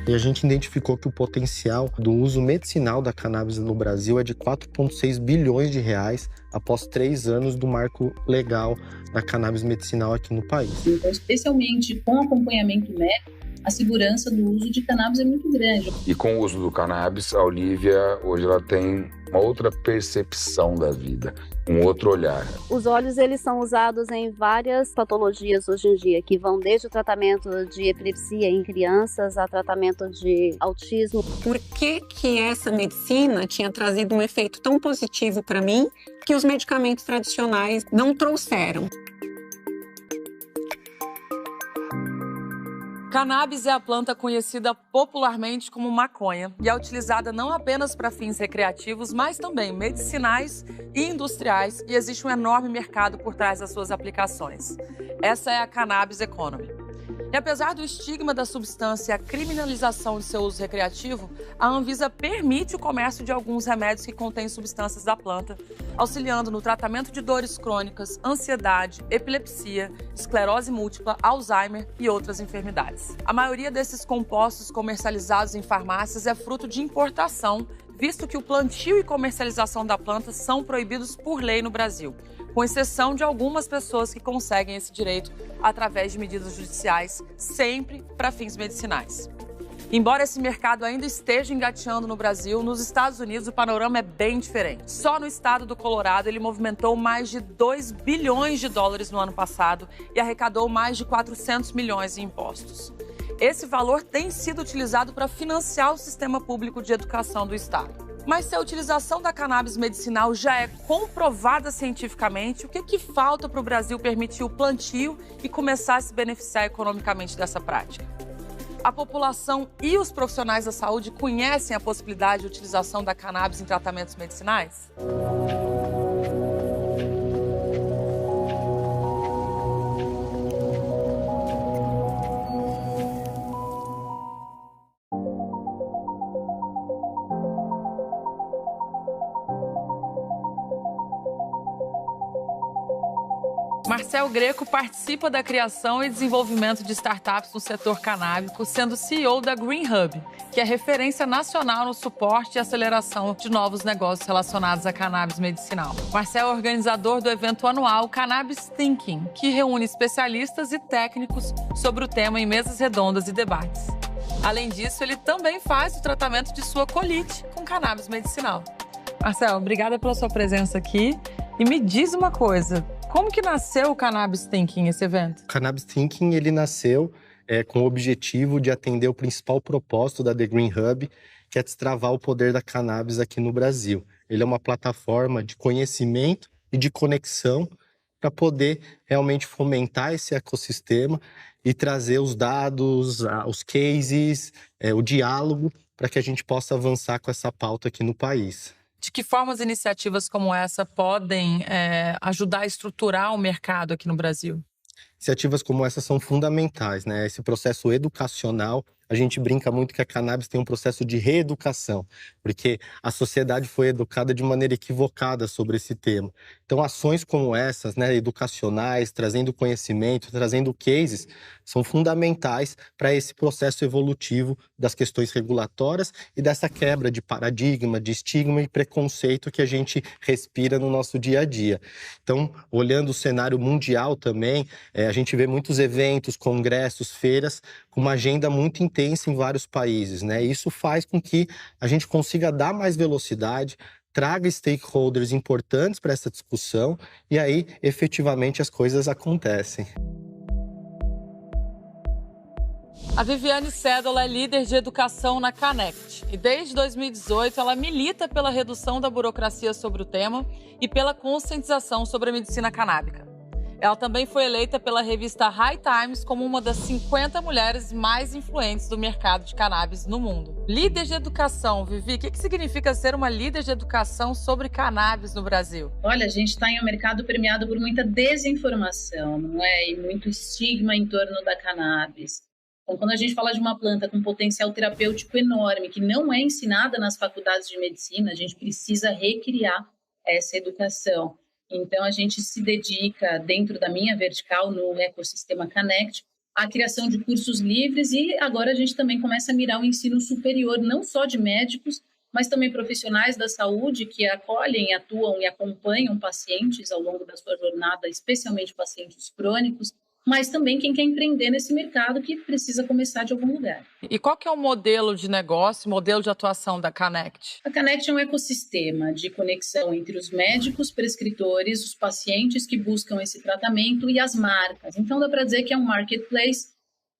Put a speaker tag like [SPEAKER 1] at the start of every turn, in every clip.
[SPEAKER 1] E a gente identificou que o potencial do uso medicinal da cannabis no Brasil é de 4,6 bilhões de reais após 3 anos do marco legal da cannabis medicinal aqui no país.
[SPEAKER 2] Então, especialmente com acompanhamento médico, a segurança do uso de cannabis é muito grande.
[SPEAKER 3] E com o uso do cannabis, a Olivia hoje ela tem uma outra percepção da vida, um outro olhar.
[SPEAKER 4] Os óleos, eles são usados em várias patologias hoje em dia, que vão desde o tratamento de epilepsia em crianças a tratamento de autismo.
[SPEAKER 5] Por que essa medicina tinha trazido um efeito tão positivo para mim que os medicamentos tradicionais não trouxeram?
[SPEAKER 6] Cannabis é a planta conhecida popularmente como maconha e é utilizada não apenas para fins recreativos, mas também medicinais e industriais, e existe um enorme mercado por trás das suas aplicações. Essa é a Cannabis Economy. E apesar do estigma da substância e a criminalização de seu uso recreativo, a Anvisa permite o comércio de alguns remédios que contêm substâncias da planta, auxiliando no tratamento de dores crônicas, ansiedade, epilepsia, esclerose múltipla, Alzheimer e outras enfermidades. A maioria desses compostos comercializados em farmácias é fruto de importação, visto que o plantio e comercialização da planta são proibidos por lei no Brasil, com exceção de algumas pessoas que conseguem esse direito através de medidas judiciais, sempre para fins medicinais. Embora esse mercado ainda esteja engateando no Brasil, nos Estados Unidos o panorama é bem diferente. Só no estado do Colorado ele movimentou mais de 2 bilhões de dólares no ano passado e arrecadou mais de 400 milhões em impostos. Esse valor tem sido utilizado para financiar o sistema público de educação do estado. Mas se a utilização da cannabis medicinal já é comprovada cientificamente, o que falta para o Brasil permitir o plantio e começar a se beneficiar economicamente dessa prática? A população e os profissionais da saúde conhecem a possibilidade de utilização da cannabis em tratamentos medicinais? Marcel Greco participa da criação e desenvolvimento de startups no setor canábico, sendo CEO da Green Hub, que é referência nacional no suporte e aceleração de novos negócios relacionados a cannabis medicinal. Marcel é organizador do evento anual Cannabis Thinking, que reúne especialistas e técnicos sobre o tema em mesas redondas e debates. Além disso, ele também faz o tratamento de sua colite com cannabis medicinal. Marcel, obrigada pela sua presença aqui. E me diz uma coisa, como que nasceu o Cannabis Thinking, esse evento?
[SPEAKER 1] O Cannabis Thinking, ele nasceu com o objetivo de atender o principal propósito da The Green Hub, que é destravar o poder da cannabis aqui no Brasil. Ele é uma plataforma de conhecimento e de conexão para poder realmente fomentar esse ecossistema e trazer os dados, os cases, o diálogo, para que a gente possa avançar com essa pauta aqui no país.
[SPEAKER 6] De que forma as iniciativas como essa podem ajudar a estruturar o mercado aqui no Brasil?
[SPEAKER 1] Iniciativas como essa são fundamentais, né? Esse processo educacional, a gente brinca muito que a cannabis tem um processo de reeducação, porque a sociedade foi educada de maneira equivocada sobre esse tema. Então, ações como essas, né, educacionais, trazendo conhecimento, trazendo cases, são fundamentais para esse processo evolutivo das questões regulatórias e dessa quebra de paradigma, de estigma e preconceito que a gente respira no nosso dia a dia. Então, olhando o cenário mundial também, a gente vê muitos eventos, congressos, feiras, com uma agenda muito intensa em vários países, né? Isso faz com que a gente consiga dar mais velocidade, traga stakeholders importantes para essa discussão e aí, efetivamente, as coisas acontecem.
[SPEAKER 6] A Viviane Cédola é líder de educação na Connect e desde 2018 ela milita pela redução da burocracia sobre o tema e pela conscientização sobre a medicina canábica. Ela também foi eleita pela revista High Times como uma das 50 mulheres mais influentes do mercado de cannabis no mundo. Líder de educação, Vivi, o que significa ser uma líder de educação sobre cannabis no Brasil?
[SPEAKER 2] Olha, a gente está em um mercado permeado por muita desinformação, não é? E muito estigma em torno da cannabis. Então, quando a gente fala de uma planta com potencial terapêutico enorme, que não é ensinada nas faculdades de medicina, a gente precisa recriar essa educação. Então, a gente se dedica, dentro da minha vertical, no ecossistema Connect, a criação de cursos livres e agora a gente também começa a mirar o ensino superior, não só de médicos, mas também profissionais da saúde que acolhem, atuam e acompanham pacientes ao longo da sua jornada, especialmente pacientes crônicos, mas também quem quer empreender nesse mercado que precisa começar de algum lugar.
[SPEAKER 6] E qual que é o modelo de negócio, modelo de atuação da Connect?
[SPEAKER 2] A Connect é um ecossistema de conexão entre os médicos, prescritores, os pacientes que buscam esse tratamento e as marcas. Então, dá para dizer que é um marketplace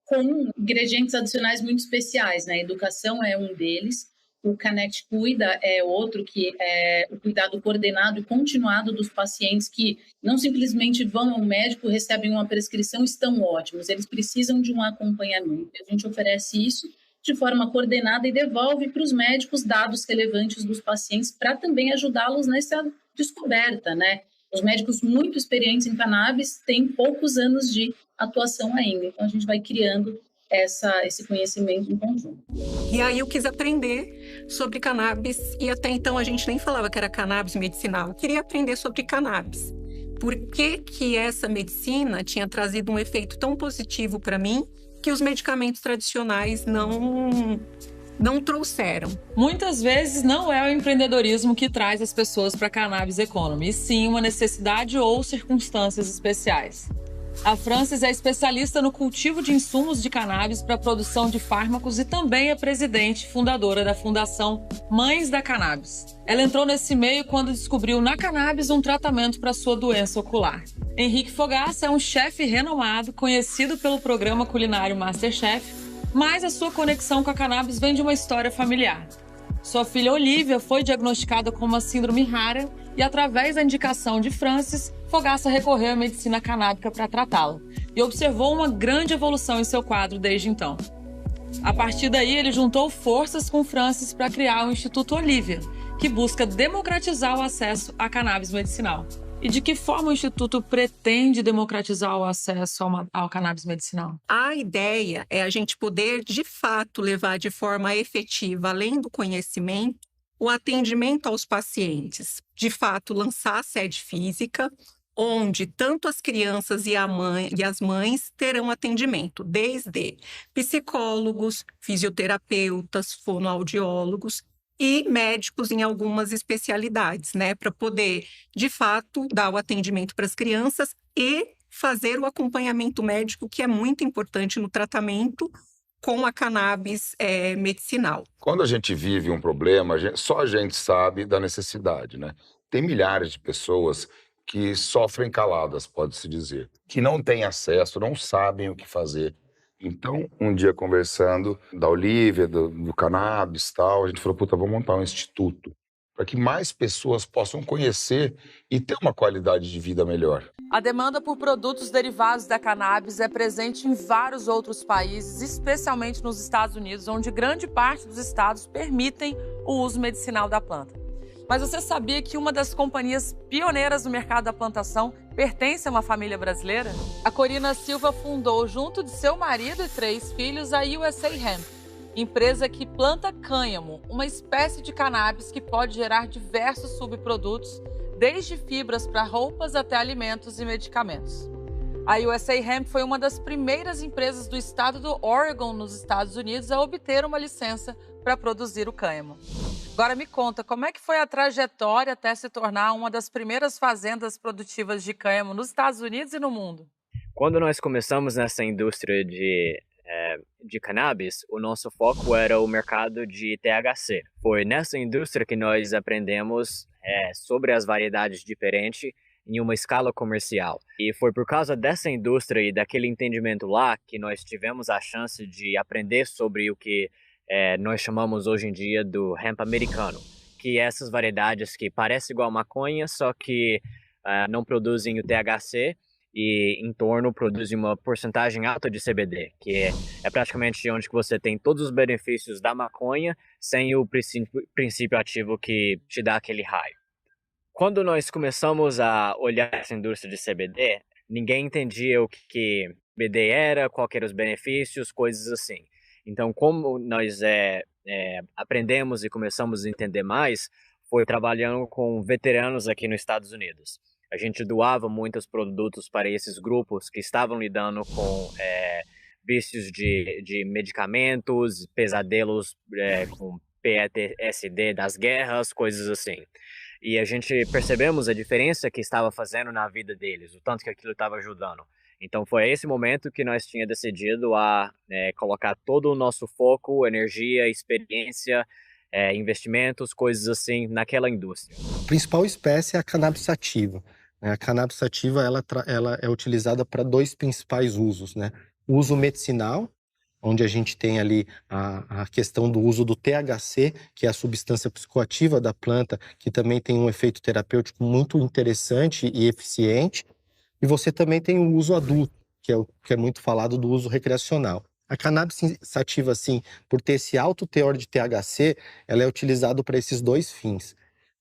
[SPEAKER 2] com ingredientes adicionais muito especiais, né? A educação é um deles. O Connect Cuida é outro, que é o cuidado coordenado e continuado dos pacientes que não simplesmente vão ao médico, recebem uma prescrição e estão ótimos. Eles precisam de um acompanhamento. A gente oferece isso de forma coordenada e devolve para os médicos dados relevantes dos pacientes para também ajudá-los nessa descoberta, né? Os médicos muito experientes em cannabis têm poucos anos de atuação ainda. Então, a gente vai criando esse conhecimento em conjunto.
[SPEAKER 5] E aí eu quis aprender sobre cannabis e até então a gente nem falava que era cannabis medicinal. Eu queria aprender sobre cannabis. Por que essa medicina tinha trazido um efeito tão positivo para mim que os medicamentos tradicionais não trouxeram?
[SPEAKER 6] Muitas vezes não é o empreendedorismo que traz as pessoas para a cannabis economy, e sim uma necessidade ou circunstâncias especiais. A Frances é especialista no cultivo de insumos de cannabis para a produção de fármacos e também é presidente e fundadora da Fundação Mães da Cannabis. Ela entrou nesse meio quando descobriu na cannabis um tratamento para sua doença ocular. Henrique Fogaça é um chefe renomado, conhecido pelo programa culinário MasterChef, mas a sua conexão com a cannabis vem de uma história familiar. Sua filha Olivia foi diagnosticada com uma síndrome rara e, através da indicação de Frances, Fogaça recorreu à medicina canábica para tratá-la e observou uma grande evolução em seu quadro desde então. A partir daí, ele juntou forças com Frances para criar o Instituto Olivia, que busca democratizar o acesso à cannabis medicinal. E de que forma o Instituto pretende democratizar o acesso ao cannabis medicinal?
[SPEAKER 5] A ideia é a gente poder, de fato, levar de forma efetiva, além do conhecimento, o atendimento aos pacientes. De fato, lançar a sede física, onde tanto as crianças e as mães terão atendimento, desde psicólogos, fisioterapeutas, fonoaudiólogos e médicos em algumas especialidades, né, para poder, de fato, dar o atendimento para as crianças e fazer o acompanhamento médico, que é muito importante no tratamento com a cannabis medicinal.
[SPEAKER 3] Quando a gente vive um problema, só a gente sabe da necessidade, né? Tem milhares de pessoas que sofrem caladas, pode-se dizer, que não têm acesso, não sabem o que fazer. Então, um dia conversando da Olivia, do cannabis e tal, a gente falou, vamos montar um instituto para que mais pessoas possam conhecer e ter uma qualidade de vida melhor.
[SPEAKER 6] A demanda por produtos derivados da cannabis é presente em vários outros países, especialmente nos Estados Unidos, onde grande parte dos estados permitem o uso medicinal da planta. Mas você sabia que uma das companhias pioneiras no mercado da plantação pertence a uma família brasileira? A Corina Silva fundou, junto de seu marido e 3 filhos, a USA Hemp, empresa que planta cânhamo, uma espécie de cannabis que pode gerar diversos subprodutos, desde fibras para roupas até alimentos e medicamentos. A USA Hemp foi uma das primeiras empresas do estado do Oregon, nos Estados Unidos, a obter uma licença para produzir o cânhamo. Agora me conta, como é que foi a trajetória até se tornar uma das primeiras fazendas produtivas de cânhamo nos Estados Unidos e no mundo?
[SPEAKER 7] Quando nós começamos nessa indústria de cannabis, o nosso foco era o mercado de THC. Foi nessa indústria que nós aprendemos sobre as variedades diferentes em uma escala comercial. E foi por causa dessa indústria e daquele entendimento lá que nós tivemos a chance de aprender sobre o que nós chamamos hoje em dia do hemp americano, que é essas variedades que parecem igual a maconha, só que não produzem o THC e em torno produzem uma porcentagem alta de CBD, que é praticamente onde que você tem todos os benefícios da maconha sem o princípio ativo que te dá aquele high. Quando nós começamos a olhar essa indústria de CBD, ninguém entendia o que CBD era, quais eram os benefícios, coisas assim. Então, como nós aprendemos e começamos a entender mais, foi trabalhando com veteranos aqui nos Estados Unidos. A gente doava muitos produtos para esses grupos que estavam lidando com vícios de medicamentos, pesadelos com PTSD das guerras, coisas assim. E a gente percebemos a diferença que estava fazendo na vida deles, o tanto que aquilo estava ajudando. Então foi esse momento que nós tínhamos decidido a colocar todo o nosso foco, energia, experiência, investimentos, coisas assim, naquela indústria.
[SPEAKER 1] A principal espécie é a cannabis sativa. A cannabis sativa ela é utilizada para 2 principais usos, né? O uso medicinal, onde a gente tem ali a questão do uso do THC, que é a substância psicoativa da planta, que também tem um efeito terapêutico muito interessante e eficiente. E você também tem o uso adulto, que é muito falado do uso recreacional. A cannabis sativa, assim, por ter esse alto teor de THC, ela é utilizada para esses 2 fins.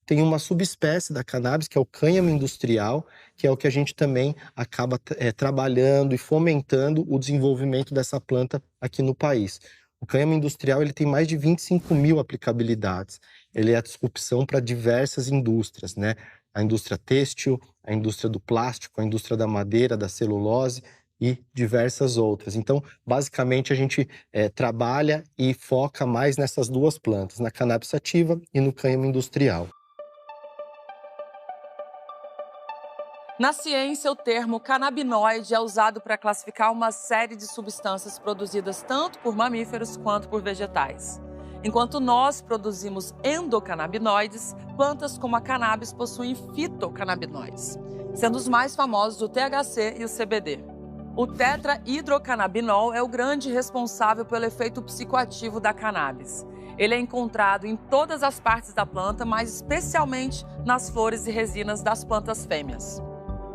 [SPEAKER 1] Tem uma subespécie da cannabis, que é o cânhamo industrial, que é o que a gente também acaba trabalhando e fomentando o desenvolvimento dessa planta aqui no país. O cânhamo industrial ele tem mais de 25 mil aplicabilidades. Ele é a disrupção para diversas indústrias, né? A indústria têxtil, a indústria do plástico, a indústria da madeira, da celulose e diversas outras. Então, basicamente, a gente trabalha e foca mais nessas 2 plantas, na cannabis sativa e no cânhamo industrial.
[SPEAKER 6] Na ciência, o termo canabinoide é usado para classificar uma série de substâncias produzidas tanto por mamíferos quanto por vegetais. Enquanto nós produzimos endocannabinoides, plantas como a cannabis possuem fitocannabinoides, sendo os mais famosos o THC e o CBD. O tetrahidrocannabinol é o grande responsável pelo efeito psicoativo da cannabis. Ele é encontrado em todas as partes da planta, mas especialmente nas flores e resinas das plantas fêmeas.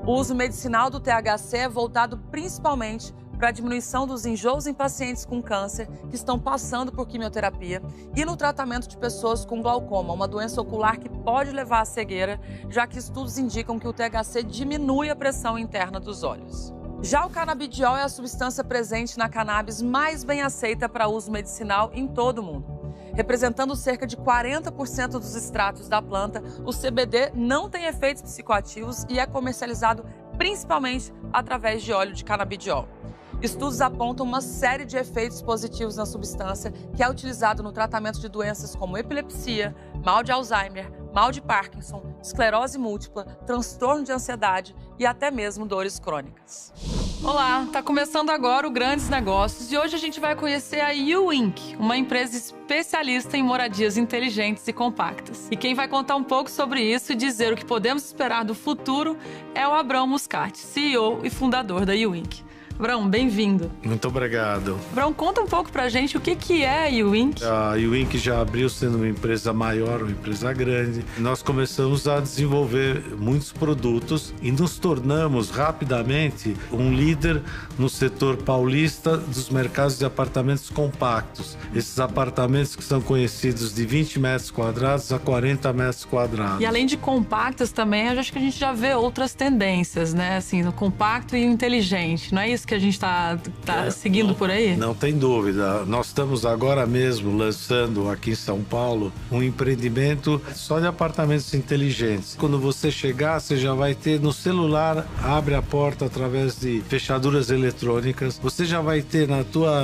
[SPEAKER 6] O uso medicinal do THC é voltado principalmente para a diminuição dos enjoos em pacientes com câncer que estão passando por quimioterapia e no tratamento de pessoas com glaucoma, uma doença ocular que pode levar à cegueira, já que estudos indicam que o THC diminui a pressão interna dos olhos. Já o canabidiol é a substância presente na cannabis mais bem aceita para uso medicinal em todo o mundo. Representando cerca de 40% dos extratos da planta, o CBD não tem efeitos psicoativos e é comercializado principalmente através de óleo de canabidiol. Estudos apontam uma série de efeitos positivos na substância que é utilizado no tratamento de doenças como epilepsia, mal de Alzheimer, mal de Parkinson, esclerose múltipla, transtorno de ansiedade e até mesmo dores crônicas.
[SPEAKER 8] Olá, tá começando agora o Grandes Negócios e hoje a gente vai conhecer a You Inc., uma empresa especialista em moradias inteligentes e compactas. E quem vai contar um pouco sobre isso e dizer o que podemos esperar do futuro é o Abrão Muscati, CEO e fundador da You Inc. Abrão, bem-vindo.
[SPEAKER 9] Muito obrigado.
[SPEAKER 8] Abrão, conta um pouco pra gente o que é a You Inc.
[SPEAKER 9] A You Inc. já abriu sendo uma empresa maior, uma empresa grande. Nós começamos a desenvolver muitos produtos e nos tornamos rapidamente um líder no setor paulista dos mercados de apartamentos compactos. Esses apartamentos que são conhecidos de 20 metros quadrados a 40 metros quadrados.
[SPEAKER 8] E além de compactos também, eu acho que a gente já vê outras tendências, né? Assim, no compacto e inteligente, não é isso que a gente está seguindo por aí?
[SPEAKER 9] Não tem dúvida. Nós estamos agora mesmo lançando aqui em São Paulo um empreendimento só de apartamentos inteligentes. Quando você chegar, você já vai ter no celular, abre a porta através de fechaduras eletrônicas. Você já vai ter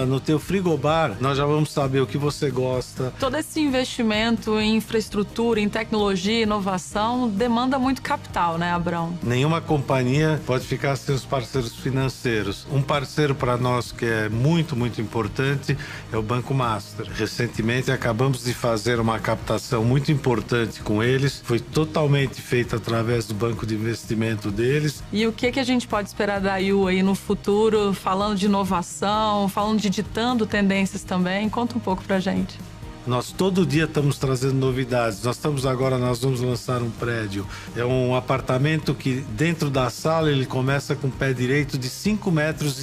[SPEAKER 9] no teu frigobar, nós já vamos saber o que você gosta.
[SPEAKER 8] Todo esse investimento em infraestrutura, em tecnologia, inovação, demanda muito capital, né, Abrão?
[SPEAKER 9] Nenhuma companhia pode ficar sem os parceiros financeiros. Um parceiro para nós que é muito, muito importante é o Banco Master. Recentemente acabamos de fazer uma captação muito importante com eles. Foi totalmente feita através do banco de investimento deles.
[SPEAKER 8] E o que a gente pode esperar da You aí no futuro, falando de inovação, falando de ditando tendências também? Conta um pouco pra gente.
[SPEAKER 9] Nós todo dia estamos trazendo novidades. Nós vamos lançar um prédio. É um apartamento que dentro da sala ele começa com pé direito de 5,60 metros.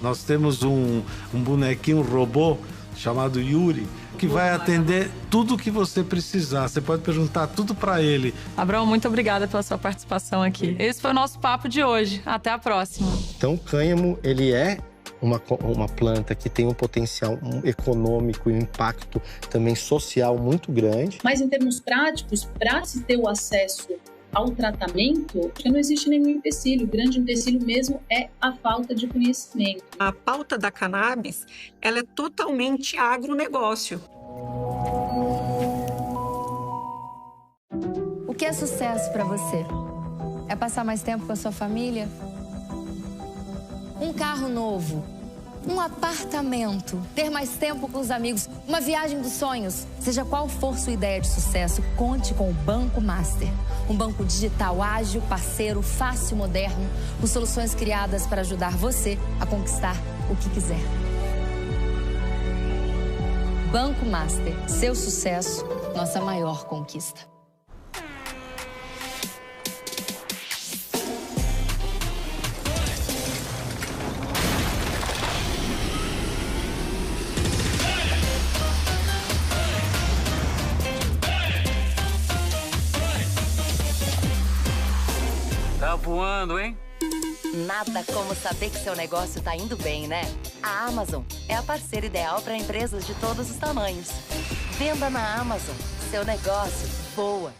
[SPEAKER 9] Nós temos um bonequinho, um robô chamado Yuri, que vai atender tudo o que você precisar. Você pode perguntar tudo para ele.
[SPEAKER 8] Abrão, muito obrigada pela sua participação aqui. Esse foi o nosso papo de hoje. Até a próxima.
[SPEAKER 1] Então, o cânhamo, ele é uma planta que tem um potencial econômico e um impacto também social muito grande.
[SPEAKER 2] Mas em termos práticos, para se ter o acesso ao tratamento, que não existe nenhum empecilho. O grande empecilho mesmo é a falta de conhecimento.
[SPEAKER 5] A pauta da cannabis, ela é totalmente agronegócio.
[SPEAKER 10] O que é sucesso para você? É passar mais tempo com a sua família? Um carro novo? Um apartamento? Ter mais tempo com os amigos? Uma viagem dos sonhos? Seja qual for sua ideia de sucesso, conte com o Banco Master. Um banco digital ágil, parceiro, fácil e moderno, com soluções criadas para ajudar você a conquistar o que quiser. Banco Master. Seu sucesso, nossa maior conquista.
[SPEAKER 11] Tá voando, hein?
[SPEAKER 12] Nada como saber que seu negócio tá indo bem, né? A Amazon é a parceira ideal para empresas de todos os tamanhos. Venda na Amazon. Seu negócio voa.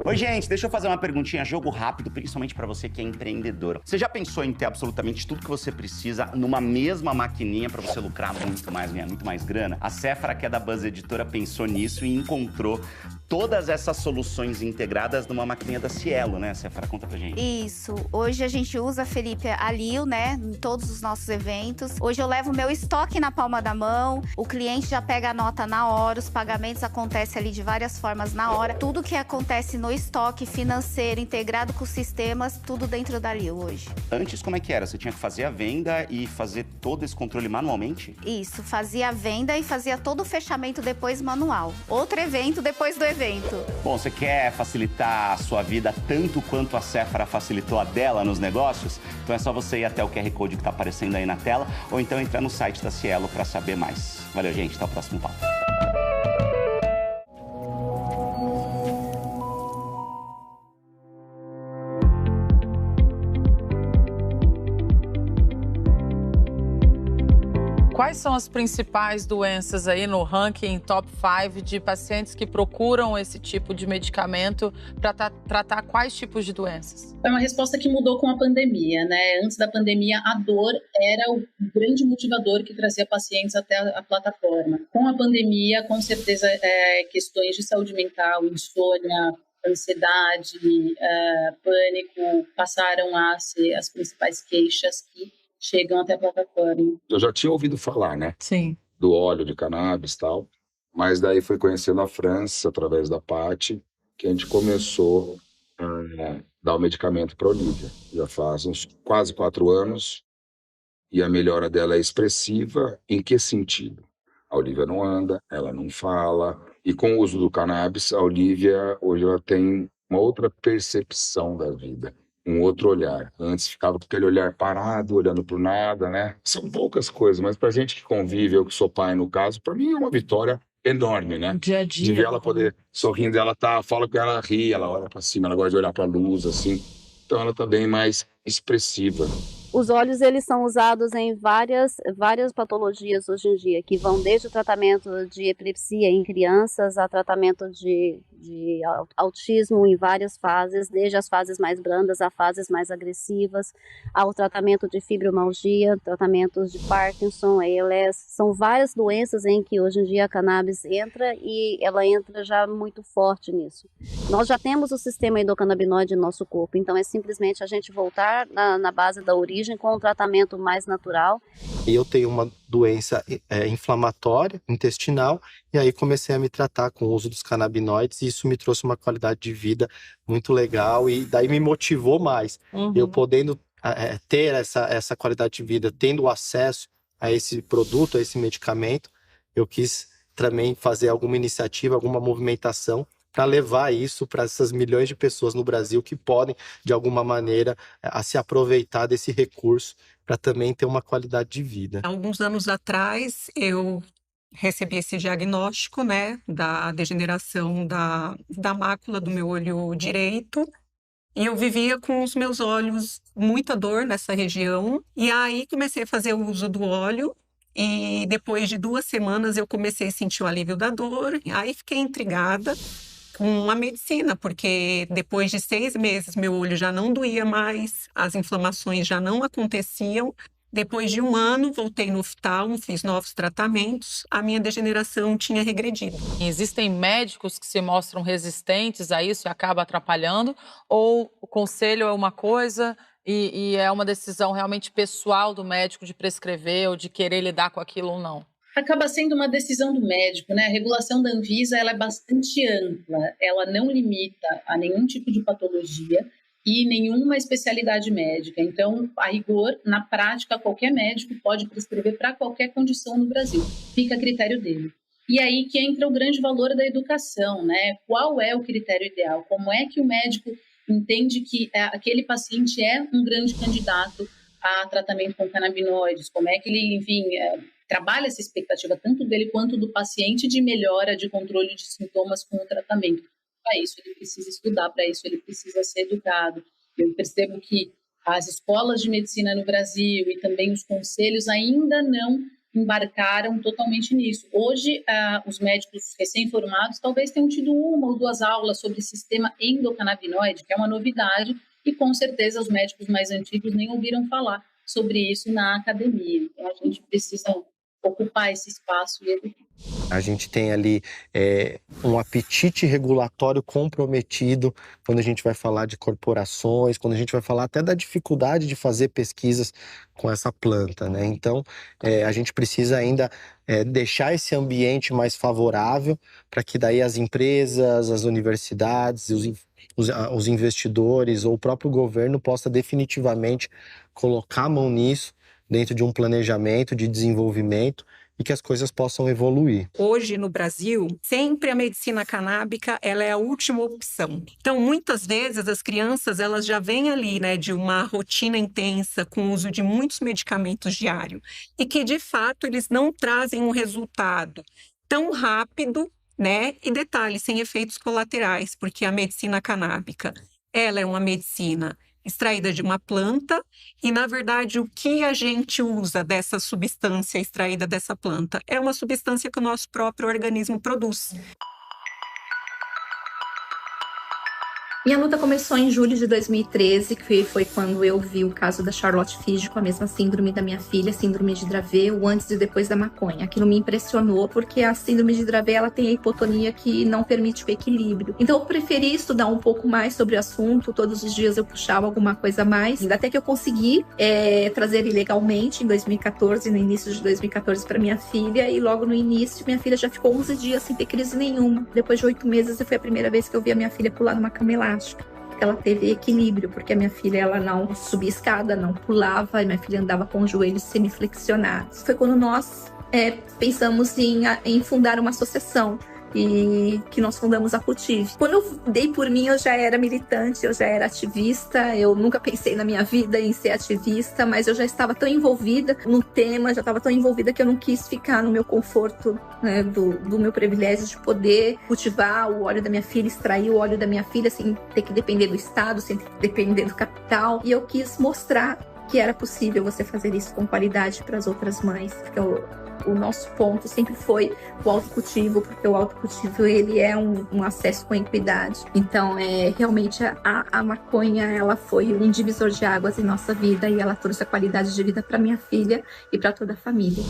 [SPEAKER 13] Oi, gente, deixa eu fazer uma perguntinha, jogo rápido, principalmente para você que é empreendedor. Você já pensou em ter absolutamente tudo que você precisa numa mesma maquininha para você lucrar muito mais, ganhar muito mais grana? A Sephora, que é da Buzz Editora, pensou nisso e encontrou todas essas soluções integradas numa maquininha da Cielo, né, Sephora? Conta pra gente.
[SPEAKER 14] Isso. Hoje a gente usa, Felipe, a Lio, né, em todos os nossos eventos. Hoje eu levo o meu estoque na palma da mão, o cliente já pega a nota na hora, os pagamentos acontecem ali de várias formas na hora. Tudo que acontece no estoque financeiro, integrado com os sistemas, tudo dentro da Lio hoje.
[SPEAKER 13] Antes, como é que era? Você tinha que fazer a venda e fazer todo esse controle manualmente?
[SPEAKER 14] Isso, fazia a venda e fazia todo o fechamento depois manual. Outro evento depois do evento.
[SPEAKER 13] Bom, você quer facilitar a sua vida tanto quanto a Sephora facilitou a dela nos negócios? Então é só você ir até o QR Code que tá aparecendo aí na tela ou então entrar no site da Cielo para saber mais. Valeu, gente. Até o próximo papo.
[SPEAKER 6] Quais são as principais doenças aí no ranking top 5 de pacientes que procuram esse tipo de medicamento para tratar quais tipos de doenças?
[SPEAKER 2] É uma resposta que mudou com a pandemia, né? Antes da pandemia, a dor era o grande motivador que trazia pacientes até a plataforma. Com a pandemia, com certeza, questões de saúde mental, insônia, ansiedade, pânico, passaram a ser as principais queixas que chegam até a plataforma.
[SPEAKER 3] Eu já tinha ouvido falar, né?
[SPEAKER 6] Sim.
[SPEAKER 3] Do óleo de cannabis e tal, mas daí foi conhecendo a França, através da Paty, que a gente começou a dar o medicamento para a Olivia. Já faz uns quase 4 anos, e a melhora dela é expressiva. Em que sentido? A Olivia não anda, ela não fala, e com o uso do cannabis, a Olivia hoje ela tem uma outra percepção da vida. Um outro olhar. Antes ficava com aquele olhar parado, olhando por nada, né? São poucas coisas, mas pra gente que convive, eu que sou pai no caso, pra mim é uma vitória enorme, né?
[SPEAKER 6] Dia a dia.
[SPEAKER 3] De ver ela poder, sorrindo, ela fala que ela ri, ela olha pra cima, ela gosta de olhar pra luz, assim. Então ela tá bem mais expressiva.
[SPEAKER 4] Os olhos, eles são usados em várias patologias hoje em dia, que vão desde o tratamento de epilepsia em crianças a tratamento de autismo em várias fases, desde as fases mais brandas a fases mais agressivas, ao tratamento de fibromialgia, tratamentos de Parkinson, ALS. São várias doenças em que hoje em dia a cannabis entra, e ela entra já muito forte nisso. Nós já temos o sistema endocannabinoide no nosso corpo, então é simplesmente a gente voltar na base da origem com um tratamento mais natural.
[SPEAKER 1] E eu tenho uma doença inflamatória intestinal, e aí comecei a me tratar com o uso dos canabinoides, e isso me trouxe uma qualidade de vida muito legal, e daí me motivou mais. Eu podendo ter essa qualidade de vida, tendo acesso a esse produto, a esse medicamento, eu quis também fazer alguma iniciativa, alguma movimentação para levar isso para essas milhões de pessoas no Brasil que podem, de alguma maneira, se aproveitar desse recurso para também ter uma qualidade de vida.
[SPEAKER 5] Alguns anos atrás, eu recebi esse diagnóstico, né, da degeneração da mácula do meu olho direito. E eu vivia com os meus olhos, muita dor nessa região. E aí comecei a fazer o uso do óleo. E depois de 2 semanas eu comecei a sentir o alívio da dor. Aí fiquei intrigada com a medicina, porque depois de 6 meses meu olho já não doía mais, as inflamações já não aconteciam. Depois de 1 ano, voltei no oftalmo, fiz novos tratamentos, a minha degeneração tinha regredido.
[SPEAKER 6] Existem médicos que se mostram resistentes a isso e acaba atrapalhando? Ou o conselho é uma coisa e é uma decisão realmente pessoal do médico de prescrever ou de querer lidar com aquilo ou não?
[SPEAKER 2] Acaba sendo uma decisão do médico, né? A regulação da Anvisa ela é bastante ampla, ela não limita a nenhum tipo de patologia e nenhuma especialidade médica. Então, a rigor, na prática, qualquer médico pode prescrever para qualquer condição no Brasil. Fica a critério dele. E aí que entra o grande valor da educação, né? Qual é o critério ideal? Como é que o médico entende que aquele paciente é um grande candidato a tratamento com canabinoides? Como é que ele, enfim, trabalha essa expectativa tanto dele quanto do paciente de melhora, de controle de sintomas com o tratamento? Para isso ele precisa estudar, para isso ele precisa ser educado. Eu percebo que as escolas de medicina no Brasil e também os conselhos ainda não embarcaram totalmente nisso. Hoje, os médicos recém-formados talvez tenham tido 1 ou 2 aulas sobre sistema endocannabinoide, que é uma novidade, e com certeza os médicos mais antigos nem ouviram falar sobre isso na academia. Então a gente precisa ocupar esse espaço e educar.
[SPEAKER 1] A gente tem ali um apetite regulatório comprometido quando a gente vai falar de corporações, quando a gente vai falar até da dificuldade de fazer pesquisas com essa planta, né? Então, a gente precisa ainda deixar esse ambiente mais favorável para que daí as empresas, as universidades, os investidores ou o próprio governo possa definitivamente colocar a mão nisso dentro de um planejamento de desenvolvimento e que as coisas possam evoluir.
[SPEAKER 5] Hoje, no Brasil, sempre a medicina canábica ela é a última opção. Então, muitas vezes, as crianças elas já vêm ali, né, de uma rotina intensa, com o uso de muitos medicamentos diários, e que, de fato, eles não trazem um resultado tão rápido, né, e detalhe, sem efeitos colaterais, porque a medicina canábica, ela é uma medicina extraída de uma planta e, na verdade, o que a gente usa dessa substância extraída dessa planta é uma substância que o nosso próprio organismo produz.
[SPEAKER 15] Minha luta começou em julho de 2013, que foi quando eu vi o caso da Charlotte Figi com a mesma síndrome da minha filha, síndrome de Dravet, o antes e depois da maconha. Aquilo me impressionou porque a síndrome de Dravet ela tem a hipotonia que não permite o equilíbrio. Então eu preferi estudar um pouco mais sobre o assunto, todos os dias eu puxava alguma coisa a mais, até que eu consegui trazer ilegalmente em 2014, no início de 2014 para minha filha, e logo no início minha filha já ficou 11 dias sem ter crise nenhuma. Depois de 8 meses foi a primeira vez que eu vi a minha filha pular numa cama elástica. Ela teve equilíbrio, porque a minha filha ela não subia escada, não pulava, e minha filha andava com os joelhos semiflexionados. Foi quando nós pensamos em fundar uma associação, e que nós fundamos a Cultive. Quando eu dei por mim, eu já era militante, eu já era ativista, eu nunca pensei na minha vida em ser ativista, mas eu já estava tão envolvida no tema, já estava tão envolvida que eu não quis ficar no meu conforto, né, do meu privilégio de poder cultivar o óleo da minha filha, extrair o óleo da minha filha sem ter que depender do Estado, sem ter que depender do capital. E eu quis mostrar que era possível você fazer isso com qualidade para as outras mães, porque o nosso ponto sempre foi o autocultivo, porque o autocultivo ele é um acesso com equidade. Então, realmente a maconha ela foi um divisor de águas em nossa vida e ela trouxe a qualidade de vida para minha filha e para toda a família.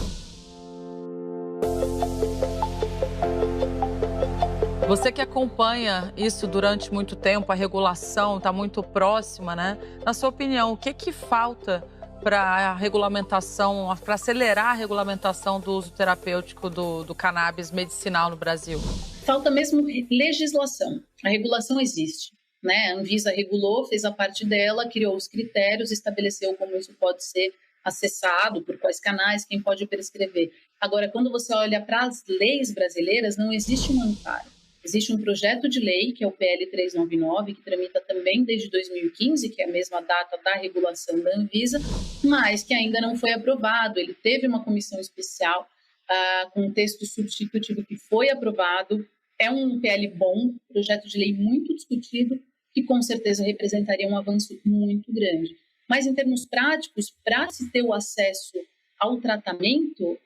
[SPEAKER 6] Você que acompanha isso durante muito tempo, a regulação está muito próxima, né? Na sua opinião, o que falta para a regulamentação, para acelerar a regulamentação do uso terapêutico do cannabis medicinal no Brasil?
[SPEAKER 2] Falta mesmo legislação. A regulação existe, né? A Anvisa regulou, fez a parte dela, criou os critérios, estabeleceu como isso pode ser acessado, por quais canais, quem pode prescrever. Agora, quando você olha para as leis brasileiras, não existe um amparo. Existe um projeto de lei, que é o PL 399, que tramita também desde 2015, que é a mesma data da regulação da Anvisa, mas que ainda não foi aprovado. Ele teve uma comissão especial com um texto substitutivo que foi aprovado. É um PL bom, projeto de lei muito discutido, que com certeza representaria um avanço muito grande. Mas em termos práticos, para se ter o acesso ao tratamento,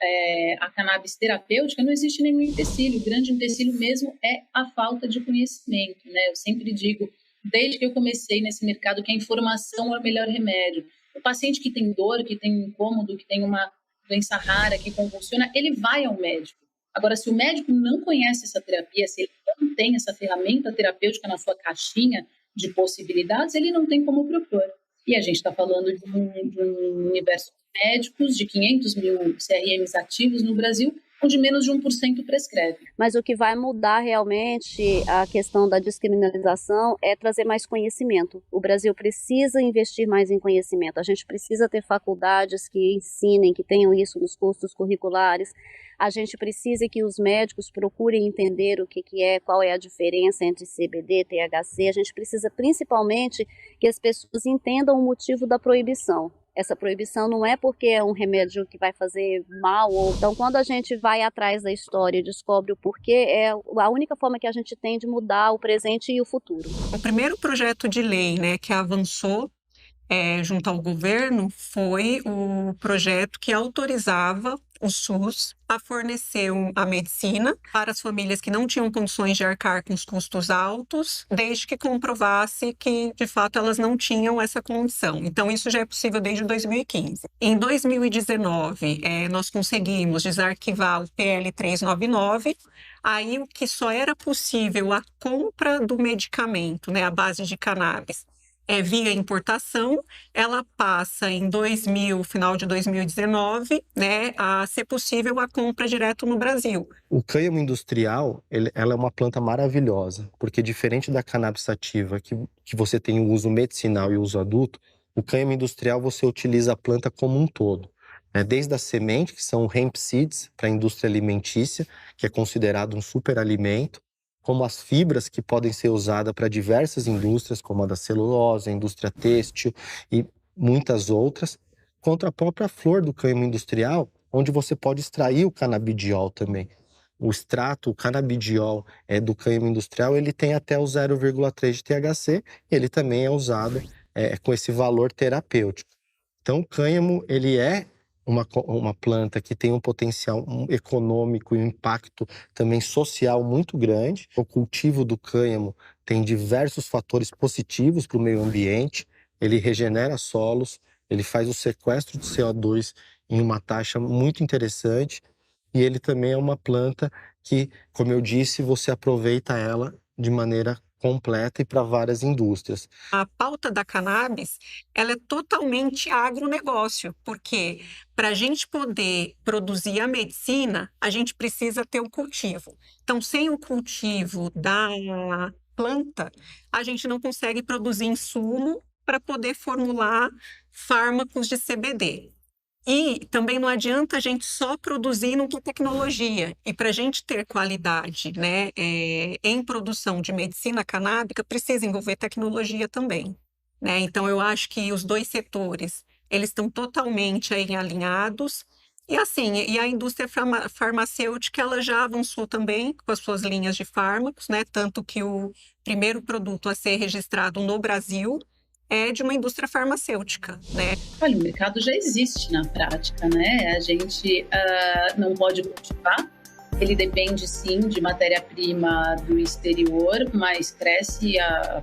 [SPEAKER 2] a cannabis terapêutica, não existe nenhum empecilho. O grande empecilho mesmo é a falta de conhecimento, né? Eu sempre digo, desde que eu comecei nesse mercado, que a informação é o melhor remédio. O paciente que tem dor, que tem um incômodo, que tem uma doença rara, que convulsiona, ele vai ao médico. Agora, se o médico não conhece essa terapia, se ele não tem essa ferramenta terapêutica na sua caixinha de possibilidades, ele não tem como propor. E a gente está falando de um universo de médicos, de 500 mil CRMs ativos no Brasil, onde menos de 1% prescreve.
[SPEAKER 4] Mas o que vai mudar realmente a questão da descriminalização é trazer mais conhecimento. O Brasil precisa investir mais em conhecimento. A gente precisa ter faculdades que ensinem, que tenham isso nos cursos curriculares. A gente precisa que os médicos procurem entender o que é, qual é a diferença entre CBD e THC. A gente precisa principalmente que as pessoas entendam o motivo da proibição. Essa proibição não é porque é um remédio que vai fazer mal. Então, quando a gente vai atrás da história e descobre o porquê, é a única forma que a gente tem de mudar o presente e o futuro.
[SPEAKER 5] O primeiro projeto de lei, né, que avançou junto ao governo foi o projeto que autorizava o SUS a fornecer a medicina para as famílias que não tinham condições de arcar com os custos altos, desde que comprovasse que, de fato, elas não tinham essa condição. Então, isso já é possível desde 2015. Em 2019, nós conseguimos desarquivar o PL 399, aí o que só era possível a compra do medicamento, né, à base de cannabis, via importação, ela passa em final de 2019, né, a ser possível a compra direto no Brasil.
[SPEAKER 1] O cânhamo industrial, ela é uma planta maravilhosa, porque diferente da cannabis sativa, que você tem o uso medicinal e o uso adulto, o cânhamo industrial você utiliza a planta como um todo. Desde a semente, que são hemp seeds para a indústria alimentícia, que é considerado um superalimento, como as fibras que podem ser usadas para diversas indústrias, como a da celulose, a indústria têxtil e muitas outras, contra a própria flor do cânhamo industrial, onde você pode extrair o canabidiol também. O extrato, o canabidiol do cânhamo industrial, ele tem até o 0,3 de THC, ele também é usado com esse valor terapêutico. Então, o cânhamo, ele é uma planta que tem um potencial econômico e um impacto também social muito grande. O cultivo do cânhamo tem diversos fatores positivos para o meio ambiente. Ele regenera solos, ele faz o sequestro de CO2 em uma taxa muito interessante. E ele também é uma planta que, como eu disse, você aproveita ela de maneira completa e para várias indústrias.
[SPEAKER 5] A pauta da cannabis, ela é totalmente agronegócio, porque para a gente poder produzir a medicina, a gente precisa ter o cultivo. Então, sem o cultivo da planta, a gente não consegue produzir insumo para poder formular fármacos de CBD. E também não adianta a gente só produzir não ter tecnologia. E para a gente ter qualidade, né, em produção de medicina canábica, precisa envolver tecnologia também, né? Então, eu acho que os dois setores, eles estão totalmente aí alinhados. E assim, a indústria farmacêutica, ela já avançou também com as suas linhas de fármacos, né? Tanto que o primeiro produto a ser registrado no Brasil é de uma indústria farmacêutica, né?
[SPEAKER 2] Olha, o mercado já existe na prática, né? A gente não pode cultivar, ele depende sim de matéria-prima do exterior, mas cresce a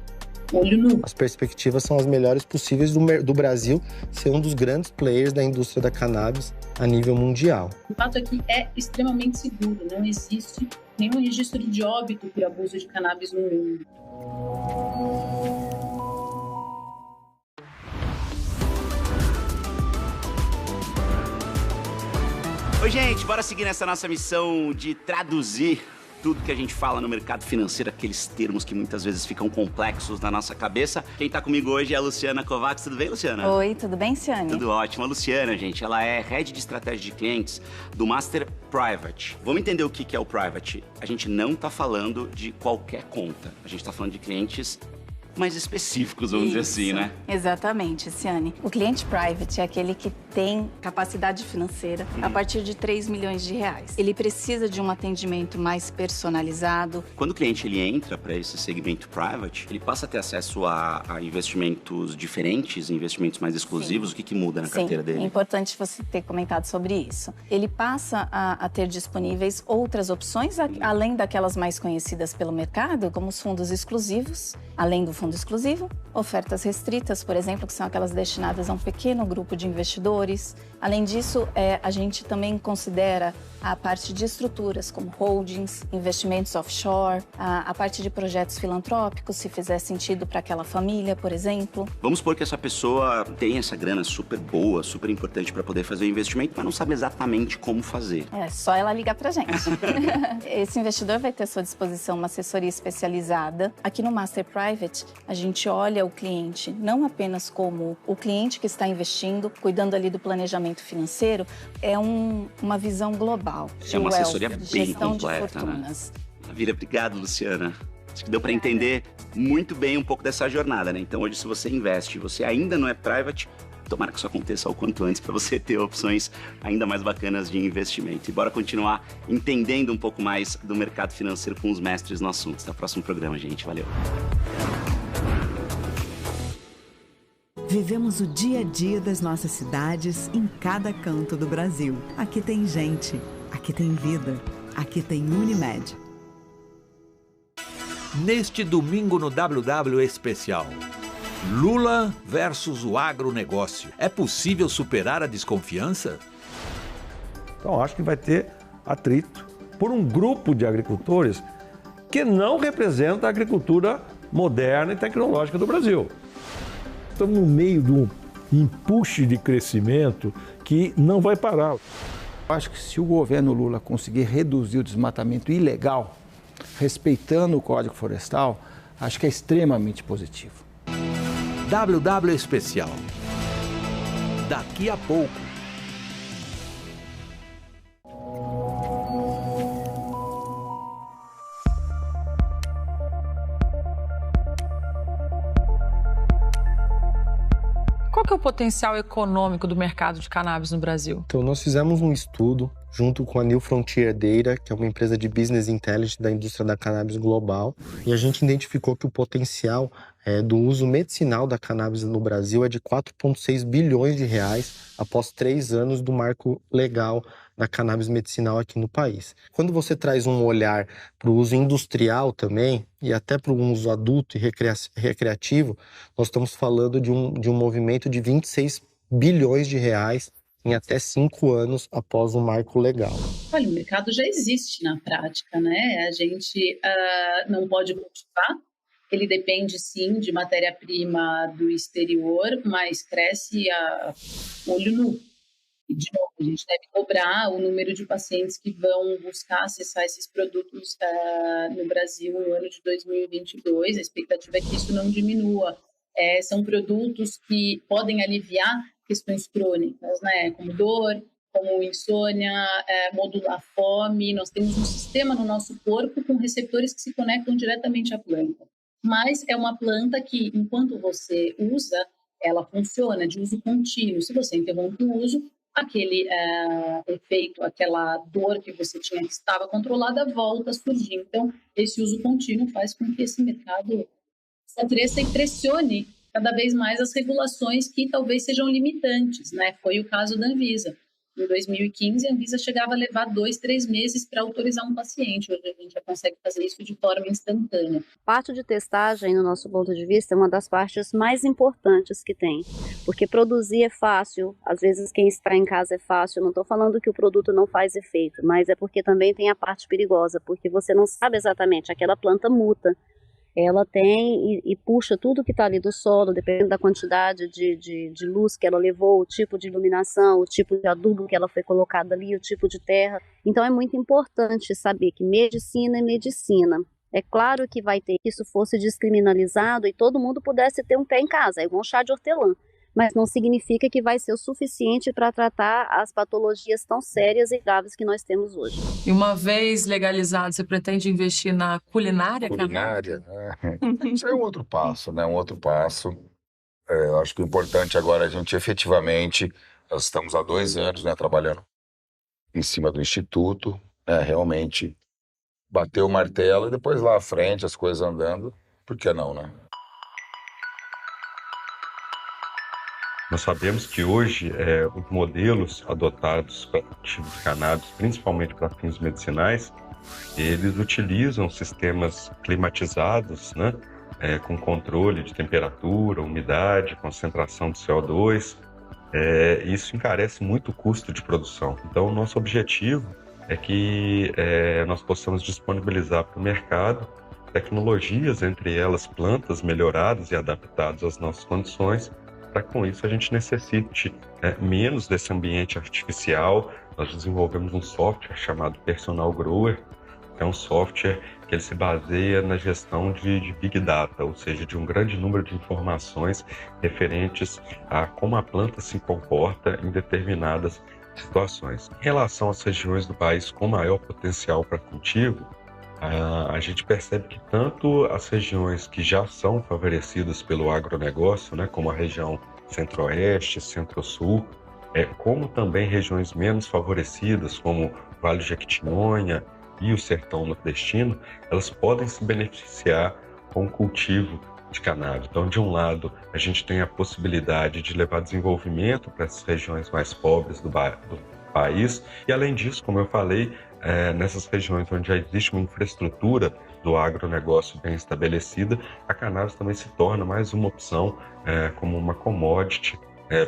[SPEAKER 2] olho nu.
[SPEAKER 1] As perspectivas são as melhores possíveis do Brasil ser um dos grandes players da indústria da cannabis a nível mundial.
[SPEAKER 2] O fato é que é extremamente seguro, não existe nenhum registro de óbito por abuso de cannabis no mundo.
[SPEAKER 13] Oi, gente, bora seguir nessa nossa missão de traduzir tudo que a gente fala no mercado financeiro, aqueles termos que muitas vezes ficam complexos na nossa cabeça. Quem tá comigo hoje é a Luciana Kovacs. Tudo bem, Luciana?
[SPEAKER 16] Oi, tudo bem, Ciane?
[SPEAKER 13] Tudo ótimo. A Luciana, gente, ela é Head de Estratégia de Clientes do Master Private. Vamos entender o que é o Private. A gente não tá falando de qualquer conta. A gente tá falando de clientes mais específicos, vamos dizer assim, né?
[SPEAKER 16] Exatamente, Ciane. O cliente private é aquele que tem capacidade financeira a partir de 3 milhões de reais. Ele precisa de um atendimento mais personalizado.
[SPEAKER 13] Quando o cliente ele entra para esse segmento private, ele passa a ter acesso a investimentos diferentes, investimentos mais exclusivos. Sim. O que muda na carteira dele?
[SPEAKER 16] É importante você ter comentado sobre isso. Ele passa a ter disponíveis outras opções, além daquelas mais conhecidas pelo mercado, como os fundos exclusivos, além do fundo exclusivo, ofertas restritas, por exemplo, que são aquelas destinadas a um pequeno grupo de investidores. Além disso, a gente também considera a parte de estruturas, como holdings, investimentos offshore, a parte de projetos filantrópicos, se fizer sentido para aquela família, por exemplo.
[SPEAKER 13] Vamos supor que essa pessoa tem essa grana super boa, super importante para poder fazer o investimento, mas não sabe exatamente como fazer.
[SPEAKER 16] É só ela ligar para a gente. Esse investidor vai ter à sua disposição uma assessoria especializada. Aqui no Master Private, a gente olha o cliente não apenas como o cliente que está investindo, cuidando ali do planejamento financeiro, é uma visão global.
[SPEAKER 13] É uma assessoria bem
[SPEAKER 16] gestão
[SPEAKER 13] completa,
[SPEAKER 16] de fortunas.
[SPEAKER 13] Né? Obrigado, Luciana. Acho que deu para entender muito bem um pouco dessa jornada, né? Então hoje, se você investe e você ainda não é private, tomara que isso aconteça o quanto antes para você ter opções ainda mais bacanas de investimento. E bora continuar entendendo um pouco mais do mercado financeiro com os mestres no assunto. Até o próximo programa, gente. Valeu!
[SPEAKER 17] Vivemos o dia a dia das nossas cidades em cada canto do Brasil. Aqui tem gente, aqui tem vida, aqui tem Unimed.
[SPEAKER 18] Neste domingo no WW Especial, Lula versus o agronegócio. É possível superar a desconfiança?
[SPEAKER 19] Então, acho que vai ter atrito por um grupo de agricultores que não representa a agricultura moderna e tecnológica do Brasil. Estamos no meio de um empuxe de crescimento que não vai parar.
[SPEAKER 20] Acho que se o governo Lula conseguir reduzir o desmatamento ilegal, respeitando o Código Florestal, acho que é extremamente positivo.
[SPEAKER 18] WW Especial. Daqui a pouco.
[SPEAKER 6] Qual que é o potencial econômico do mercado de cannabis no Brasil?
[SPEAKER 1] Então, nós fizemos um estudo junto com a New Frontier Data, que é uma empresa de business intelligence da indústria da cannabis global, e a gente identificou que o potencial do uso medicinal da cannabis no Brasil é de 4,6 bilhões de reais após 3 anos do marco legal da cannabis medicinal aqui no país. Quando você traz um olhar para o uso industrial também, e até para o uso adulto e recreativo, nós estamos falando de um movimento de 26 bilhões de reais em até 5 anos após o marco legal.
[SPEAKER 2] Olha, o mercado já existe na prática, né? A gente não pode cultivar, ele depende sim de matéria-prima do exterior, mas cresce a olho nu. E, de novo, a gente deve cobrar o número de pacientes que vão buscar acessar esses produtos no Brasil no ano de 2022. A expectativa é que isso não diminua. São produtos que podem aliviar questões crônicas, né? Como dor, como insônia, modular fome. Nós temos um sistema no nosso corpo com receptores que se conectam diretamente à planta. Mas é uma planta que, enquanto você usa, ela funciona de uso contínuo. Se você interrompe o uso, aquele efeito, aquela dor que você tinha que estava controlada, volta a surgir. Então, esse uso contínuo faz com que esse mercado se cresça e pressione cada vez mais as regulações que talvez sejam limitantes, né? Foi o caso da Anvisa. Em 2015, a Anvisa chegava a levar 2-3 meses para autorizar um paciente. Hoje a gente já consegue fazer isso de forma instantânea.
[SPEAKER 4] Parte de testagem, no nosso ponto de vista, é uma das partes mais importantes que tem. Porque produzir é fácil, às vezes quem está em casa é fácil. Não estou falando que o produto não faz efeito, mas é porque também tem a parte perigosa, porque você não sabe exatamente, aquela planta muta. Ela tem e puxa tudo que está ali do solo, dependendo da quantidade de luz que ela levou, o tipo de iluminação, o tipo de adubo que ela foi colocada ali, o tipo de terra. Então é muito importante saber que medicina é medicina. É claro que vai ter que isso fosse descriminalizado e todo mundo pudesse ter um pé em casa, é igual um chá de hortelã. mas não significa que vai ser o suficiente para tratar as patologias tão sérias e graves que nós temos hoje.
[SPEAKER 6] E uma vez legalizado, você pretende investir na culinária?
[SPEAKER 3] Culinária, isso é um outro passo, né? Um outro passo. Eu acho que o importante agora é a gente efetivamente, nós estamos há 2 anos, né, trabalhando em cima do Instituto, né, realmente bater o martelo e depois lá à frente, as coisas andando, por que não, né?
[SPEAKER 21] Nós sabemos que hoje os modelos adotados para cultivo de cannabis, principalmente para fins medicinais, eles utilizam sistemas climatizados, né, com controle de temperatura, umidade, concentração de CO2. Isso encarece muito o custo de produção. Então, o nosso objetivo é que nós possamos disponibilizar para o mercado tecnologias, entre elas plantas melhoradas e adaptadas às nossas condições, para que com isso a gente necessite menos desse ambiente artificial. Nós desenvolvemos um software chamado Personal Grower, que é um software que ele se baseia na gestão de Big Data, ou seja, de um grande número de informações referentes a como a planta se comporta em determinadas situações. Em relação às regiões do país com maior potencial para cultivo, a gente percebe que tanto as regiões que já são favorecidas pelo agronegócio, né, como a região centro-oeste, centro-sul, como também regiões menos favorecidas, como o Vale do Jequitinhonha e o Sertão Nordestino, elas podem se beneficiar com o cultivo de cannabis. Então, de um lado, a gente tem a possibilidade de levar desenvolvimento para essas regiões mais pobres do país, e além disso, como eu falei, nessas regiões onde já existe uma infraestrutura do agronegócio bem estabelecida, a cannabis também se torna mais uma opção como uma commodity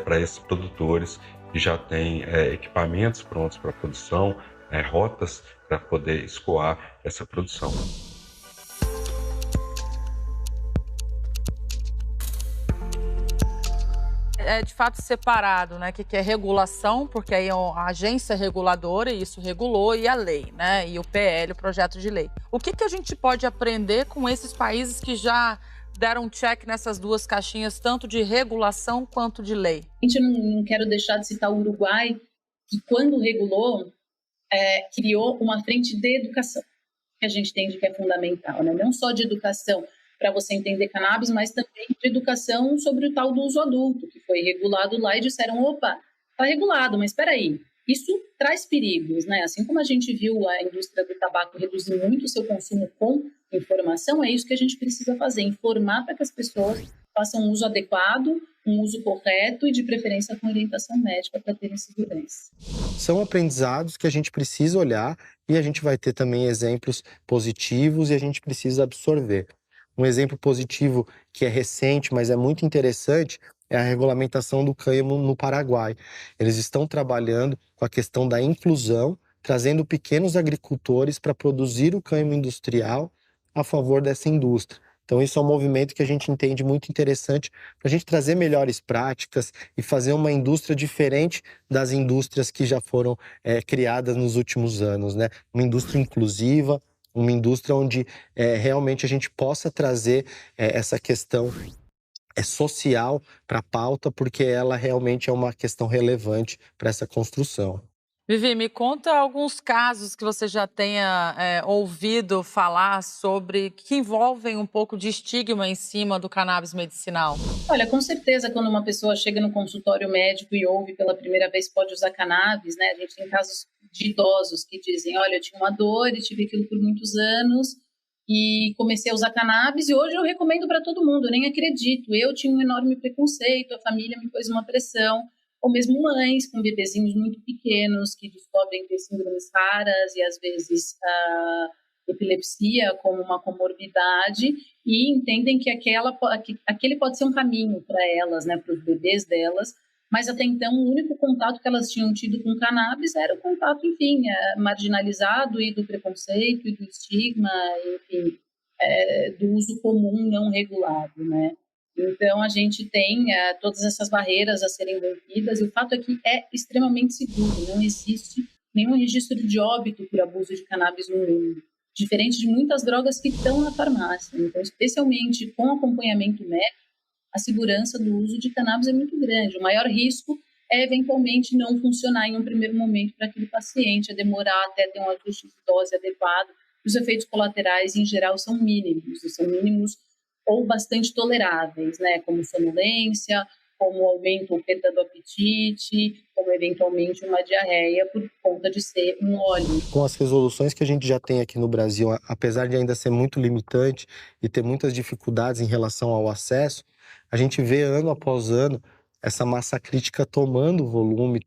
[SPEAKER 21] para esses produtores que já têm equipamentos prontos para produção, rotas para poder escoar essa produção.
[SPEAKER 6] É de fato separado, né? Que é regulação, porque aí é a agência reguladora, e isso regulou, e a lei, né? E o PL, o projeto de lei. O que a gente pode aprender com esses países que já deram check nessas duas caixinhas, tanto de regulação quanto de lei?
[SPEAKER 2] A gente não quero deixar de citar o Uruguai, que quando regulou, criou uma frente de educação, que a gente entende que é fundamental, né? Não só de educação para você entender cannabis, mas também de educação sobre o tal do uso adulto, que foi regulado lá e disseram, opa, está regulado, mas espera aí, isso traz perigos, né? Assim como a gente viu a indústria do tabaco reduzir muito o seu consumo com informação, é isso que a gente precisa fazer, informar para que as pessoas façam um uso adequado, um uso correto e de preferência com orientação médica para terem segurança.
[SPEAKER 1] São aprendizados que a gente precisa olhar e a gente vai ter também exemplos positivos e a gente precisa absorver. Um exemplo positivo que é recente, mas é muito interessante, é a regulamentação do cânhamo no Paraguai. Eles estão trabalhando com a questão da inclusão, trazendo pequenos agricultores para produzir o cânhamo industrial a favor dessa indústria. Então isso é um movimento que a gente entende muito interessante para a gente trazer melhores práticas e fazer uma indústria diferente das indústrias que já foram criadas nos últimos anos, né? Uma indústria inclusiva, uma indústria onde realmente a gente possa trazer essa questão social para a pauta, porque ela realmente é uma questão relevante para essa construção.
[SPEAKER 6] Vivi, me conta alguns casos que você já tenha ouvido falar sobre, que envolvem um pouco de estigma em cima do cannabis medicinal.
[SPEAKER 2] Olha, com certeza, quando uma pessoa chega no consultório médico e ouve pela primeira vez pode usar cannabis, né? A gente tem casos de idosos que dizem, olha, eu tinha uma dor e tive aquilo por muitos anos e comecei a usar cannabis e hoje eu recomendo para todo mundo, eu nem acredito. Eu tinha um enorme preconceito, a família me pôs uma pressão. Ou mesmo mães com bebezinhos muito pequenos que descobrem ter síndromes raras e, às vezes, a epilepsia como uma comorbidade e entendem que aquele pode ser um caminho para elas, né, para os bebês delas, mas até então o único contato que elas tinham tido com cannabis era o contato, enfim, marginalizado e do preconceito e do estigma, enfim, do uso comum não regulado, né? Então, a gente tem todas essas barreiras a serem rompidas e o fato é que é extremamente seguro, não existe nenhum registro de óbito por abuso de cannabis no mundo, diferente de muitas drogas que estão na farmácia. Então, especialmente com acompanhamento médico, a segurança do uso de cannabis é muito grande. O maior risco é eventualmente não funcionar em um primeiro momento para aquele paciente, é demorar até ter um ajuste de dose adequado. Os efeitos colaterais, em geral, são mínimos ou bastante toleráveis, né? Como sonolência, como aumento ou perda do apetite, como eventualmente uma diarreia por conta de ser um óleo.
[SPEAKER 1] Com as resoluções que a gente já tem aqui no Brasil, apesar de ainda ser muito limitante e ter muitas dificuldades em relação ao acesso, a gente vê ano após ano essa massa crítica tomando volume,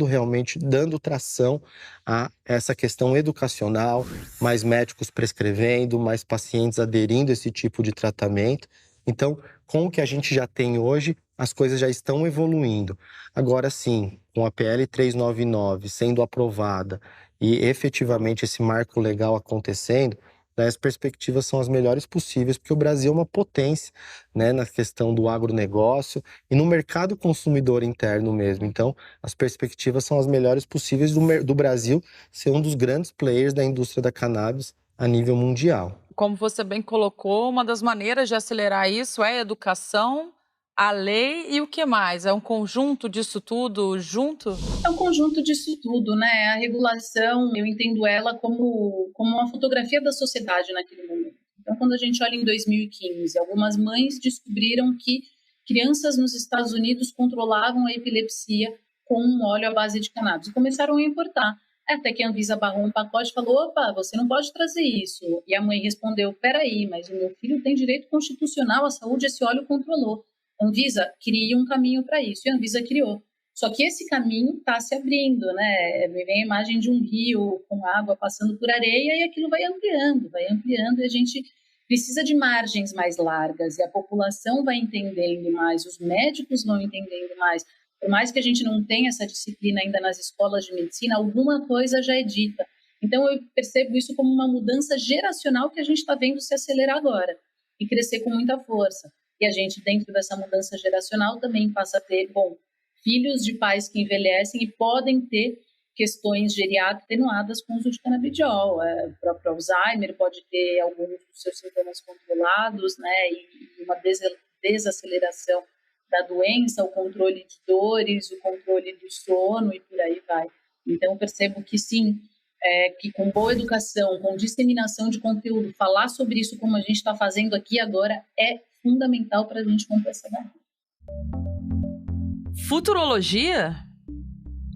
[SPEAKER 1] realmente dando tração a essa questão educacional, mais médicos prescrevendo, mais pacientes aderindo a esse tipo de tratamento. Então, com o que a gente já tem hoje, as coisas já estão evoluindo. Agora sim, com a PL 399 sendo aprovada e efetivamente esse marco legal acontecendo, as perspectivas são as melhores possíveis, porque o Brasil é uma potência, né, na questão do agronegócio e no mercado consumidor interno mesmo. Então, as perspectivas são as melhores possíveis do Brasil ser um dos grandes players da indústria da cannabis a nível mundial.
[SPEAKER 6] Como você bem colocou, uma das maneiras de acelerar isso é a educação, a lei e o que mais? É um conjunto disso tudo junto?
[SPEAKER 2] É um conjunto disso tudo, né? A regulação, eu entendo ela como uma fotografia da sociedade naquele momento. Então, quando a gente olha em 2015, algumas mães descobriram que crianças nos Estados Unidos controlavam a epilepsia com um óleo à base de cannabis e começaram a importar. Até que a Anvisa barrou um pacote e falou, opa, você não pode trazer isso. E a mãe respondeu, peraí, mas o meu filho tem direito constitucional à saúde, esse óleo controlou. Anvisa cria um caminho para isso, e a Anvisa criou. Só que esse caminho está se abrindo, né? Me vem a imagem de um rio com água passando por areia e aquilo vai ampliando, e a gente precisa de margens mais largas, e a população vai entendendo mais, os médicos vão entendendo mais. Por mais que a gente não tenha essa disciplina ainda nas escolas de medicina, alguma coisa já é dita. Então, eu percebo isso como uma mudança geracional que a gente está vendo se acelerar agora e crescer com muita força. E a gente, dentro dessa mudança geracional, também passa a ter, filhos de pais que envelhecem e podem ter questões geriátricas atenuadas com o uso de canabidiol. O próprio Alzheimer pode ter alguns dos seus sintomas controlados, né? E uma desaceleração da doença, o controle de dores, o controle do sono e por aí vai. Então, eu percebo que sim, que com boa educação, com disseminação de conteúdo, falar sobre isso como a gente está fazendo aqui agora é fundamental para a gente romper essa barreira.
[SPEAKER 6] Futurologia?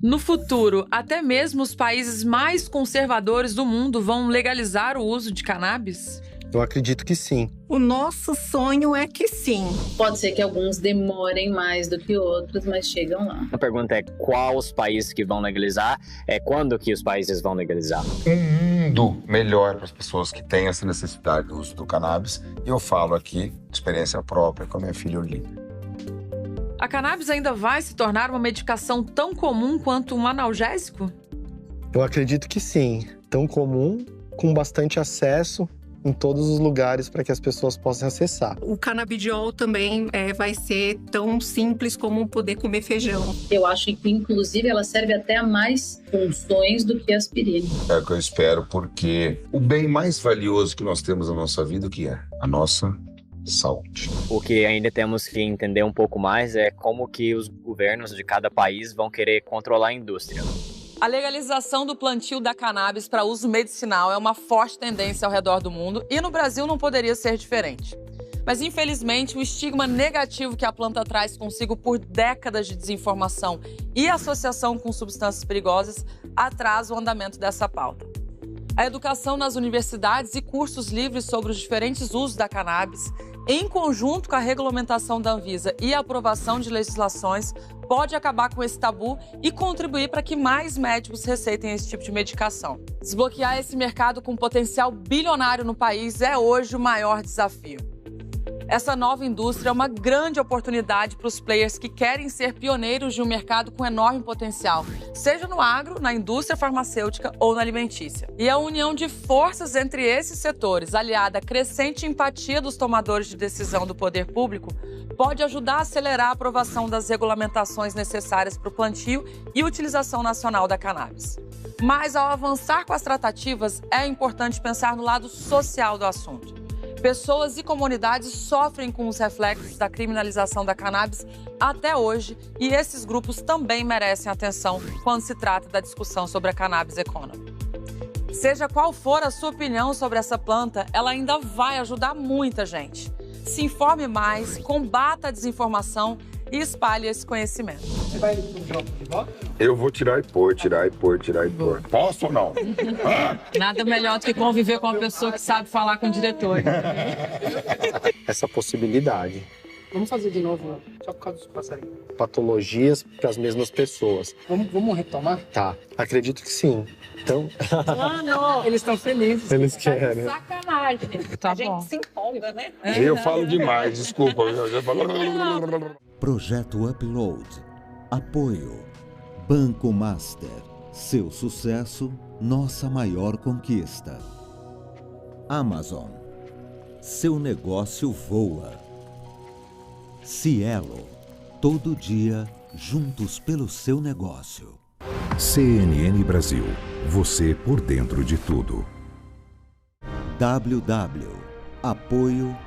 [SPEAKER 6] No futuro, até mesmo os países mais conservadores do mundo vão legalizar o uso de cannabis?
[SPEAKER 1] Eu acredito que sim.
[SPEAKER 5] O nosso sonho é que sim.
[SPEAKER 2] Pode ser que alguns demorem mais do que outros, mas chegam lá.
[SPEAKER 7] A pergunta é quais os países que vão legalizar, quando que os países vão legalizar?
[SPEAKER 3] Um mundo melhor para as pessoas que têm essa necessidade do uso do cannabis. E eu falo aqui de experiência própria com a minha filha Olinda.
[SPEAKER 6] A cannabis ainda vai se tornar uma medicação tão comum quanto um analgésico?
[SPEAKER 1] Eu acredito que sim. Tão comum, com bastante acesso em todos os lugares para que as pessoas possam acessar.
[SPEAKER 5] O canabidiol também vai ser tão simples como poder comer feijão.
[SPEAKER 2] Eu acho que, inclusive, ela serve até a mais funções do que a aspirina.
[SPEAKER 3] É o que eu espero, porque o bem mais valioso que nós temos na nossa vida, o que é? A nossa saúde.
[SPEAKER 7] O que ainda temos que entender um pouco mais é como que os governos de cada país vão querer controlar a indústria.
[SPEAKER 6] A legalização do plantio da cannabis para uso medicinal é uma forte tendência ao redor do mundo e no Brasil não poderia ser diferente. Mas, infelizmente, o estigma negativo que a planta traz consigo por décadas de desinformação e associação com substâncias perigosas atrasa o andamento dessa pauta. A educação nas universidades e cursos livres sobre os diferentes usos da cannabis, em conjunto com a regulamentação da Anvisa e a aprovação de legislações, pode acabar com esse tabu e contribuir para que mais médicos receitem esse tipo de medicação. Desbloquear esse mercado com potencial bilionário no país é hoje o maior desafio. Essa nova indústria é uma grande oportunidade para os players que querem ser pioneiros de um mercado com enorme potencial, seja no agro, na indústria farmacêutica ou na alimentícia. E a união de forças entre esses setores, aliada à crescente empatia dos tomadores de decisão do poder público, pode ajudar a acelerar a aprovação das regulamentações necessárias para o plantio e utilização nacional da cannabis. Mas, ao avançar com as tratativas, é importante pensar no lado social do assunto. Pessoas e comunidades sofrem com os reflexos da criminalização da cannabis até hoje e esses grupos também merecem atenção quando se trata da discussão sobre a cannabis economy. Seja qual for a sua opinião sobre essa planta, ela ainda vai ajudar muita gente. Se informe mais, combata a desinformação e espalhe esse conhecimento.
[SPEAKER 9] Você vai pro jogo de volta?
[SPEAKER 3] Eu vou tirar e pôr. Posso ou não?
[SPEAKER 8] Nada melhor do que conviver com uma pessoa que sabe falar com o diretor.
[SPEAKER 1] Essa possibilidade.
[SPEAKER 9] Vamos fazer de novo, só por causa dos passarinhos.
[SPEAKER 1] Patologias para as mesmas pessoas.
[SPEAKER 9] Vamos retomar?
[SPEAKER 1] Tá, acredito que sim. Então...
[SPEAKER 9] não. Eles estão felizes.
[SPEAKER 1] Eles querem.
[SPEAKER 8] Sacanagem.
[SPEAKER 5] A gente se empolga, né?
[SPEAKER 3] Eu falo demais, desculpa. Eu já falo...
[SPEAKER 22] Projeto Upload. Apoio. Banco Master. Seu sucesso, nossa maior conquista. Amazon. Seu negócio voa. Cielo. Todo dia, juntos pelo seu negócio.
[SPEAKER 23] CNN Brasil. Você por dentro de tudo.
[SPEAKER 22] WW. Apoio